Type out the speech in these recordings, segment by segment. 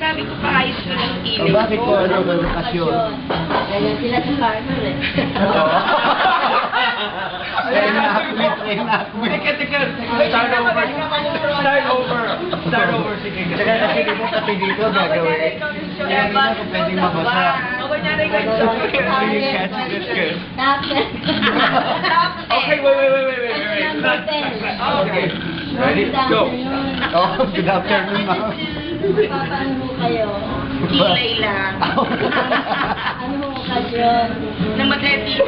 sabi ko paayos ko ng ilip ko. Bakit po ano ang lokasyon? Ganyan sila sa farmer eh. Teka. Start over. Sige. Teka kasi di mo pati dito gagawin. Kaya hindi na kung pwedeng mabasa. Okay, wait. Okay. Ready? Go. Oh, good afternoon, ma'am. Paano mo kayo? Kilay lang. Ano mo okasyon? Na mag-ready.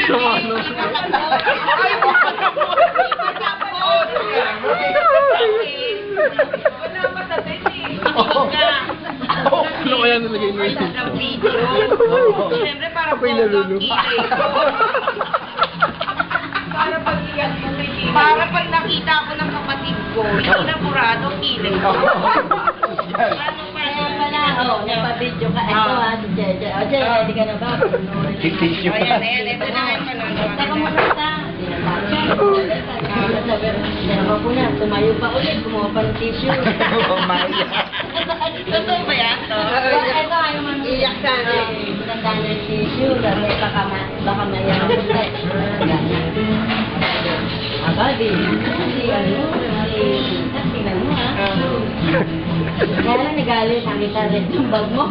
Sama, no? Wala matapit eh. Ano kaya nilagay mo yun? Ng video. Siyempre para po para pag nakita ko ng kapatid ko, hindi na burado, kilay ko. Kaya pala, napabidyo ka. Ito si Jeje. O, Jeje, ready ka na ba? Tissue pa. Ayan, ito na yung panonood. Teka muna sa. Naman po na, tumayo pa ulit, kumuha pa ng tissue. Totoo ba yan? Ito ayaw man iyak sa tanda ng tissue, dahil baka mayaman ulit. Aba, di tingnan mo ha. Kaya lang nagalit, nakita rin yung bag mo.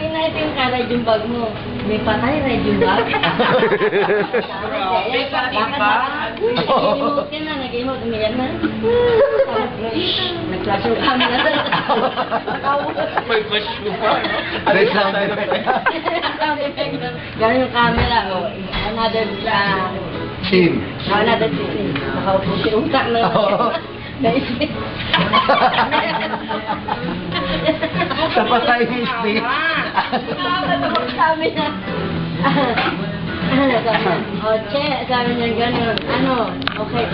Ay, nakita yung ka-ride yung bag mo. May patay, ride yung bag. Nag-emote na, nag-emote, umiyak na. Nag-flash yung camera. May flash mo pa, no? May sound effect. Ganun yung camera, another Scene. another scene. Nakaupo si utak na. Naisip. Sa patay ni Steve. Sabi niya. Che, sabi niya gano'n. Ano, okay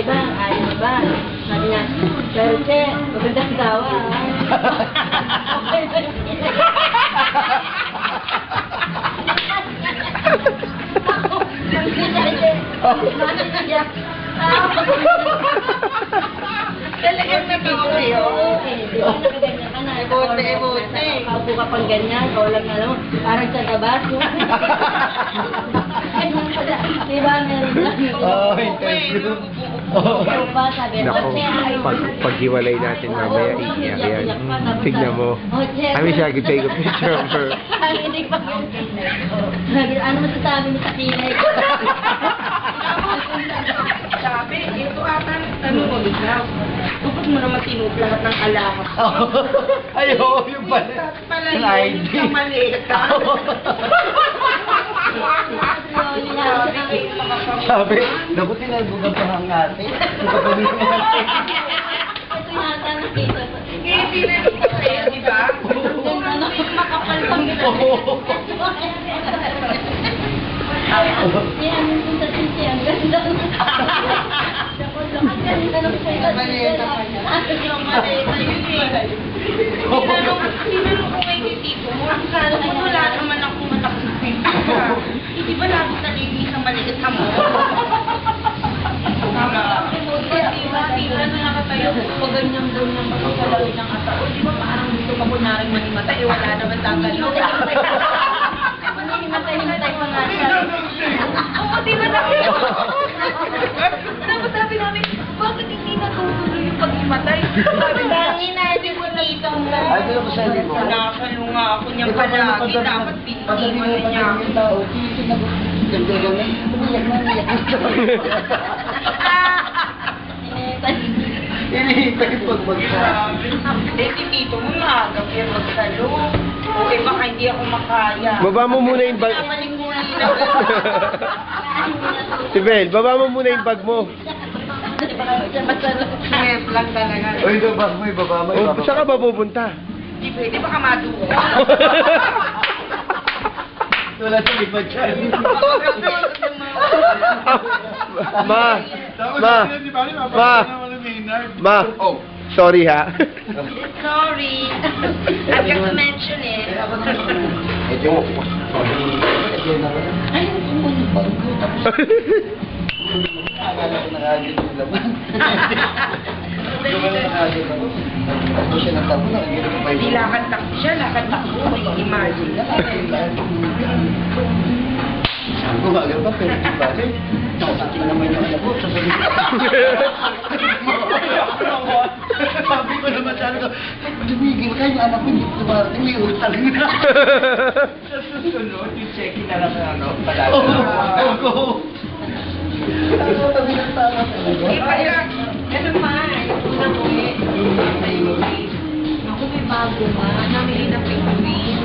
ba? Ayos ba? Sabi niya, pero Che, magandang dawa. Okay ba? Talagang nabito yun. Di ba nakaganyan ka na? Emote. Kaupo ka pang ganyan, ikaw lang alam, parang sa tabas. Di ba meron lang? Oh, interview. Ikaw pa, sabi, Nako, paghiwalay natin mamaya, iiyak yan. Tignan mo. I wish I could take a picture of her. Hindi pa. Ano masasabi mo sa kilay? Sabi, ito ata, tanong mo, ikaw. Bakit mo naman tinuplat ng alahas? Ay, oo, yung pala. Pala Yung yun, ID. yung maleta. Sabi, naku, tinagugan pa ng ate. Ito yata nakita ko. Kaya tinanong ko sa'yo, di ba? Makapal pang Yan, yung sa sisi, ang ganda. Ang ganda ng sa'yo. Maleta pa niya. Yung maleta yun eh. Tinanong ko kay Tito mo, sana kung wala naman akong malakas na pipita. Hindi ba lagi naligi sa maliit na mo? Tita na nakatayo, pag ganyan daw niyang magkakalawin ng atao, di ba parang gusto pa kunaring manimatay, eh wala naman tatalo. Hintay pa nga siya. Oo, di ba namin? Dapat sabi namin, bakit hindi natutuloy yung pag-imatay? Sabi namin, natin mo na ito mo. Ay, di na ba siya hindi mo? Nakakalo nga ako niyang palagi, dapat pinitin niya ako. Inihintay yung pagbagsak. Eh, si Tito mo maaga kaya magsalo. Okay, baka hindi ako makaya. Baba mo muna yung bag. Namalikunan lang. Si Bel, baba mo muna yung bag mo. Yes lang talaga. Uy, ito bag mo, ibaba mo, O, ibaba saan ka ba pupunta? Hindi pwede, baka madugo. Wala sa lipad siya. Ma, sorry ha. Sorry. I just mentioned it. Akala ko nakagin yung laman. Tumakbo siya ng takbo, nakikita pa Hindi yun. lakad takbo siya, lakad takbo. Imagine na. Sabi ko, magal pa, pero di ba? Nakasakit na naman yung anak ko. Sasabihin ko. Sabi ko naman, sabi ko, tumigil ka, yung anak ko hindi tumarating, may utang na. Sa susunod, yung check-in na lang ano, palagi. Oo. Sabi ng tama talaga. Eh, kaya, ano pa, yung una ko eh. Ako may bago ma, namili na penguin.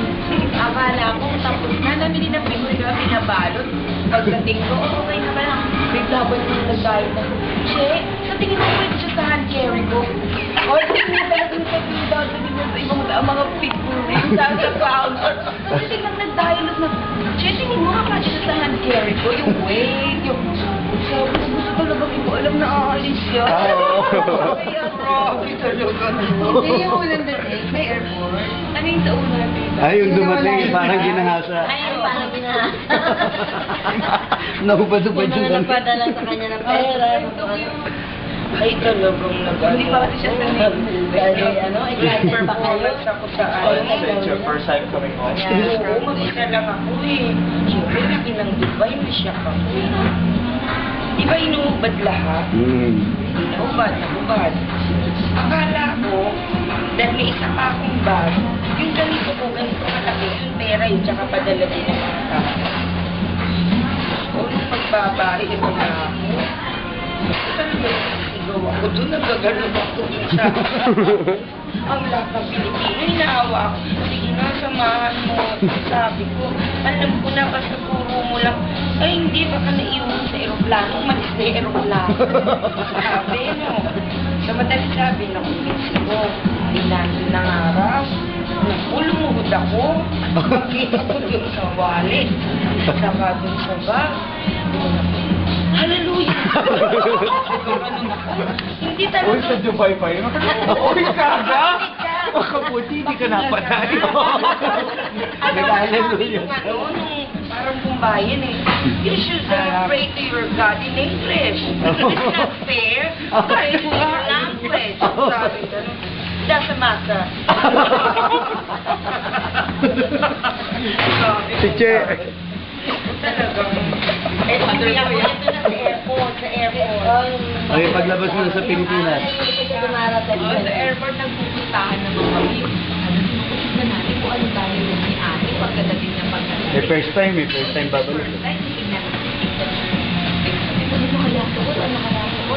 Akala ko tapos na, namili na penguin na pinabalot. Pagdating ko, okay na pala. Bigla ba yung nag-diet ako? Che, sa tingin ko pwede siya sa hand carry ko. O, tingin mo talaga yung pagdating dadalhin mo sa ibang mga figurines sa counter. Kasi tingnan nag-diet na, Che, tingin mo ka siya sa hand carry ko, yung weight, yung... Sabi ko, gusto talaga hindi ko alam na aalis siya. Kaya grabe talaga. Hindi yung ulan dating, may airport. Ano yung sa ulan dating? Ay, yung dumating, parang ginahasa. Ayun, parang ginahasa. Nahubad-ubad yung Mga napadala sa kanya ng pera. Ay, talagang Hindi pa kasi siya Dahil ano, excited pa kayo. Ako sa ano. first time coming home? Oo, mag-isa lang ako eh. Siyempre, laki ng Dubai, masyak ako eh. Di ba inuubad lahat? Inuubad, nakubad. Akala ko, dahil may isa pa akong bag, yung ganito ko, ganito kalaki, yung pera yun, tsaka padala din ng mga tao. O, nung pagbabae, ito na ako. Talaga, sigaw ako doon, nagagano ako doon sa... Ang lahat ng Pilipino, inaawa ako. Sige nga, samahan mo. Sabi ko, alam ko na basta puro mo lang. Ay, hindi, baka naiwan sa aeroplano. Malis na yung aeroplano. Sabi, no. Sa madali sabi, nakumbinsi ko. Inandun ng araw. Lumuhod ako. Makita ko doon sa wallet. Saka doon sa bag. Doon ako. Hallelujah! Hindi talaga. Uy, sa Dubai pa yun? Uy, kaga! Makabuti, hindi ka napanay. Nag-hallelujah. Ano, nung parang kumbayan eh. You should pray to your God in English. It's not fair. Pray to your language. Sabi ganun. Doesn't matter. Si Che. Talagang. Eh, sabi ako ito na sa airport. Sa airport. Ay, paglabas mo na sa Pilipinas. Sa airport nagpupuntahan naman kami. Tignan natin kung ano tayo ni ate pagkadating niya pagkadating. First time babalik. Ay, tignan. Sabi ko kaya ito, ano kaya ito?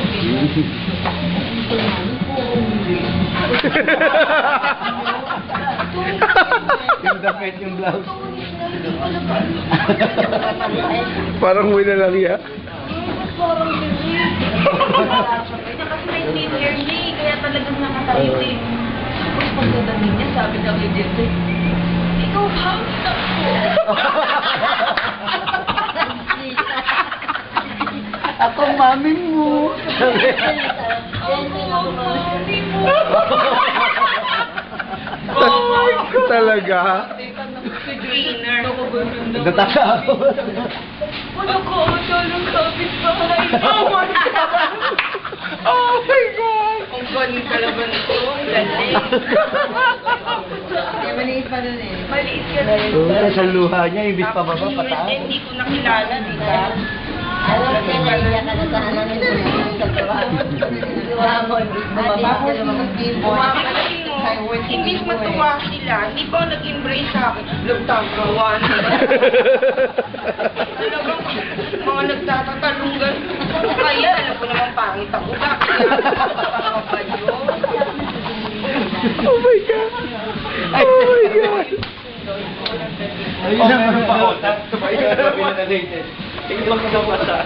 Yung damit, yung blouse. Parang wala lang ya. Parang hindi. Kasi may thin hair niya eh, kaya talagang nakatayo eh. Tapos pagkadating niya, sabi daw ni Jesse, ikaw ba? Ako, mami mo. Oh my God! Talaga? Trainer. Nataka ako. Wala ko ata ng kapitbahay. Oh my God! Oh my God! Ang galing talaga nito. Ang galing. Maliit pa rin eh. Maliit ka rin. Sa luha niya, ibig pa baba, Tapos, pataas. hindi ko nakilala, di ba? Alam ko na naiyak ka na sa alam niyo sa trabaho. Ramon, bumaba ko Pagdating mo, imbis matuwa sila, hindi ba nag-embrace sa akin? Lagtagawan. Talagang mga nagtatatalunggan. Kaya, alam ko naman pangit ako. Bakit nakakatawa pa yun? Oh my God. Oh my God. Ayun naman pa. Sabay na sabi na latest. Tingnan mo sa